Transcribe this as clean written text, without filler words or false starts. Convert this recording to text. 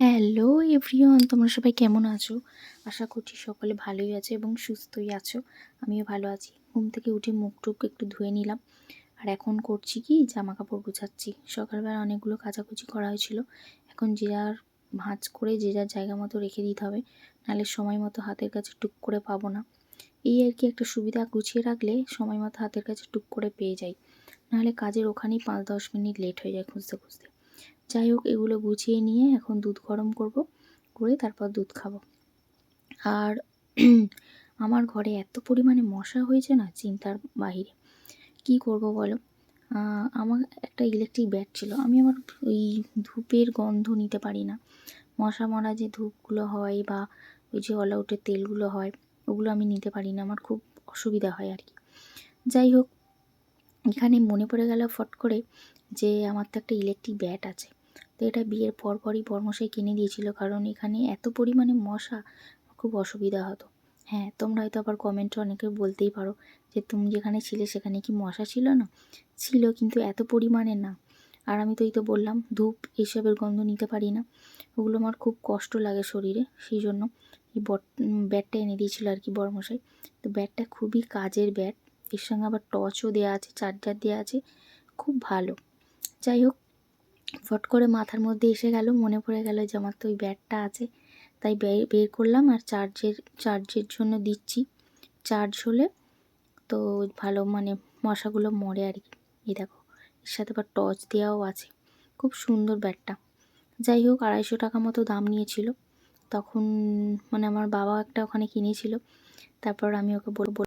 Hello everyone, তোমরা সবাই কেমন আছো? আশা করছি সকলে ভালোই আছে এবং সুস্থই আছো। আমিও ভালো আছি। ঘুম থেকে উঠে মুখ টুক একটু ধুয়ে নিলাম। আর এখন করছি কি, জামা কাপড় গুছাচ্ছি। সকালবেলা অনেকগুলো কাচাকুচি করা হয়েছিল। এখন যে যার ভাঁজ করে যে যার জায়গা মতো রেখে দিতে হবে, নাহলে সময় মতো হাতের কাছে টুক করে পাবো না। এই আর কি একটা সুবিধা, গুছিয়ে রাখলে সময় মতো হাতের কাছে টুক করে পেয়ে যাই। নাহলে কাজের ওখানেই 5-10 মিনিট লেট হয়ে যায় খুঁজতে খুঁজতে। যাই হোক, এগুলো গুছিয়ে নিয়ে এখন দুধ গরম করব, করে তারপর দুধ খাবো। আর আমার ঘরে এত পরিমাণে মশা হয়েছে না, চিন্তার বাহিরে। কি করব বলো? আমার একটা ইলেকট্রিক ব্যাট ছিল। আমি আমার ওই ধূপের গন্ধ নিতে পারি না। মশা মরা যে ধূপগুলো হয় বা ওই যে অল আউটের তেলগুলো হয়, ওগুলো আমি নিতে পারি না। আমার খুব অসুবিধা হয় আর কি। যাই হোক, এখানে মনে পড়ে গেল ফট করে যে আমার তো একটা ইলেকট্রিক ব্যাট আছে। তো এটা বিয়ের পরপরই বরমশাই কিনে দিয়েছিল, কারণ এখানে এত পরিমাণে মশা, খুব অসুবিধা হতো। হ্যাঁ, তোমরা হয়তো আবার কমেন্টে অনেকে বলতেই পারো যে তুমি যেখানে ছিলে সেখানে কি মশা ছিল না? ছিল, কিন্তু এত পরিমাণে না। আর আমি তো এই তো বললাম, ধূপ এইসবের গন্ধ নিতে পারি না। ওগুলো আমার খুব কষ্ট লাগে শরীরে, সেই জন্য এই ব্যাটটা এনে দিয়েছিল আর কি বরমশাই। তো ব্যাটটা খুবই কাজের ব্যাট। এর সঙ্গে আবার টর্চও দেওয়া আছে, চার্জার দেওয়া আছে, খুব ভালো। যাই হোক, ফট করে মাথার মধ্যে এসে গেল, মনে পড়ে গেল যে আমার তো ওই ব্যাটটা আছে। তাই বের করলাম আর চার্জের জন্য দিচ্ছি। চার্জ হলে তো ভালো, মানে মশাগুলো মরে আর কি। এই দেখো, এর সাথে আবার টর্চ দেওয়াও আছে। খুব সুন্দর ব্যাটটা। যাই হোক, 250 টাকা মতো দাম নিয়েছিল তখন। মানে আমার বাবা একটা ওখানে কিনেছিল। তারপর আমি ওকে বলবো